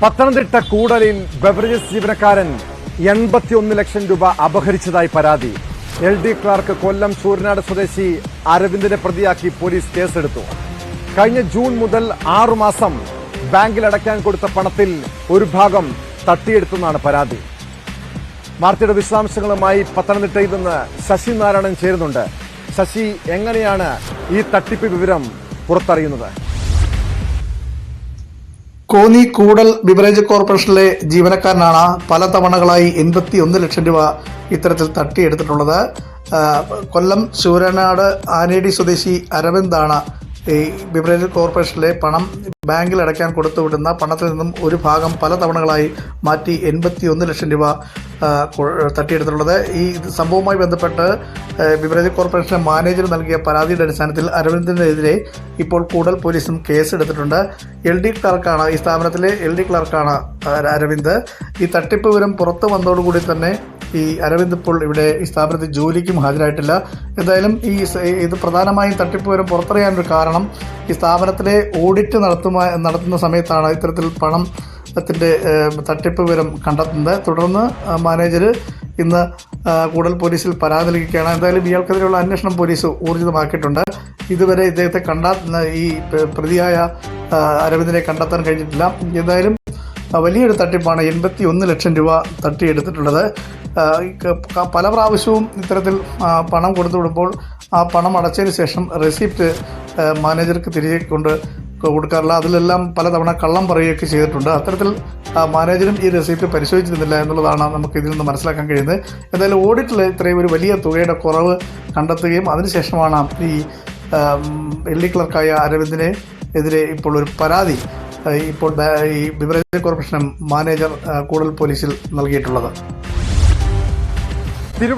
Pathanamthitta കൂടലിൽ beverages ജീവനക്കാരൻ 81 ലക്ഷം രൂപ അപഹരിച്ചതായി പരാതി. LD ക്ലാർക്ക് കൊല്ലം ചൂരനാട് സ്വദേശി അരവിന്ദിനെ പ്രതിയാക്കി പോലീസ് കേസെടുത്തു. കഴിഞ്ഞ ജൂൺ മുതൽ 6 മാസം ബാങ്കിൽ അടയ്ക്കാൻ കൊടുത്ത പണത്തിൽ ഒരു ഭാഗം തട്ടിയെടുത്തെന്നാണ് പരാതി. വാർത്തയുടെ വിശദാംശങ്ങളുമായി പത്തനംതിട്ടയിൽ നിന്ന് ശശി നാരായണൻ ചേരുന്നുണ്ട്. ശശി, എങ്ങനെയാണ് ഈ തട്ടിപ്പ് വിവരം പുറത്തറിയുന്നത്? കോന്നി കൂടൽ ബിവറേജ് കോർപ്പറേഷനിലെ ജീവനക്കാരനാണ് പല തവണകളായി 81 ലക്ഷം രൂപ ഇത്തരത്തിൽ തട്ടിയെടുത്തിട്ടുള്ളത്. കൊല്ലം ശൂരനാട് ആനേടി സ്വദേശി അരവിന്ദാണ് ഈ ബിവറേജ് കോർപ്പറേഷനിലെ പണം ബാങ്കിൽ അടയ്ക്കാൻ കൊടുത്തുവിടുന്ന പണത്തിൽ നിന്നും ഒരു ഭാഗം പല തവണകളായി മാറ്റി 81 ലക്ഷം രൂപ തട്ടിയെടുത്തിട്ടുള്ളത്. ഈ സംഭവവുമായി ബന്ധപ്പെട്ട് ബിവറേജ് കോർപ്പറേഷന്റെ മാനേജർ നൽകിയ പരാതിയുടെ അടിസ്ഥാനത്തിൽ അരവിന്ദിനെതിരെ ഇപ്പോൾ കൂടൽ പോലീസും കേസെടുത്തിട്ടുണ്ട്. LD ക്ലാർക്കാണ് ഈ സ്ഥാപനത്തിലെ LD ക്ലാർക്കാണ് അരവിന്ദ്. ഈ തട്ടിപ്പ് വിവരം പുറത്തു വന്നതോടുകൂടി തന്നെ ഈ അരവിന്ദ് ഇപ്പോൾ ഇവിടെ ഈ സ്ഥാപനത്തിൽ ജോലിക്കും ഹാജരായിട്ടില്ല. എന്തായാലും ഇത് പ്രധാനമായും തട്ടിപ്പ് വിവരം പുറത്തറിയാനൊരു കാരണം ഈ സ്ഥാപനത്തിലെ ഓഡിറ്റ് നടത്തുന്ന സമയത്താണ് ഇത്തരത്തിൽ പണത്തിന്റെ തട്ടിപ്പ് വിവരം കണ്ടെത്തുന്നത്. തുടർന്ന് മാനേജർ ഇന്ന് കൂടൽ പോലീസിൽ പരാതി നൽകിയിരിക്കുകയാണ്. എന്തായാലും ഇയാൾക്കെതിരെയുള്ള അന്വേഷണം പോലീസ് ഊർജിതമാക്കിയിട്ടുണ്ട്. ഇതുവരെ ഇദ്ദേഹത്തെ ഈ പ്രതിയായ അരവിന്ദിനെ കണ്ടെത്താൻ കഴിഞ്ഞിട്ടില്ല. എന്തായാലും വലിയൊരു തട്ടിപ്പാണ് 81 ലക്ഷം രൂപ തട്ടിയെടുത്തിട്ടുള്ളത്. പല പ്രാവശ്യവും ഇത്തരത്തിൽ പണം കൊടുത്തുവിടുമ്പോൾ ആ പണം അടച്ചതിന് ശേഷം റെസിപ്റ്റ് മാനേജർക്ക് തിരികെ കൊടുക്കാറില്ല. അതിലെല്ലാം പലതവണ കള്ളം പറയുകയൊക്കെ ചെയ്തിട്ടുണ്ട്. അത്തരത്തിൽ മാനേജരും ഈ റെസിപ്റ്റ് പരിശോധിച്ചിരുന്നില്ല എന്നുള്ളതാണ് നമുക്ക് ഇതിൽ നിന്ന് മനസ്സിലാക്കാൻ കഴിയുന്നത്. എന്തായാലും ഓഡിറ്റിൽ ഇത്രയും ഒരു വലിയ തുകയുടെ കുറവ് കണ്ടെത്തുകയും അതിനുശേഷമാണ് ഈ LD ക്ലർക്കായ അരവിന്ദിനെതിരെ ഇപ്പോൾ ഒരു പരാതി ഇപ്പോൾ ഈ ബിവറേജ് കോർപ്പറേഷൻ മാനേജർ കൂടൽ പോലീസിൽ നൽകിയിട്ടുള്ളത്.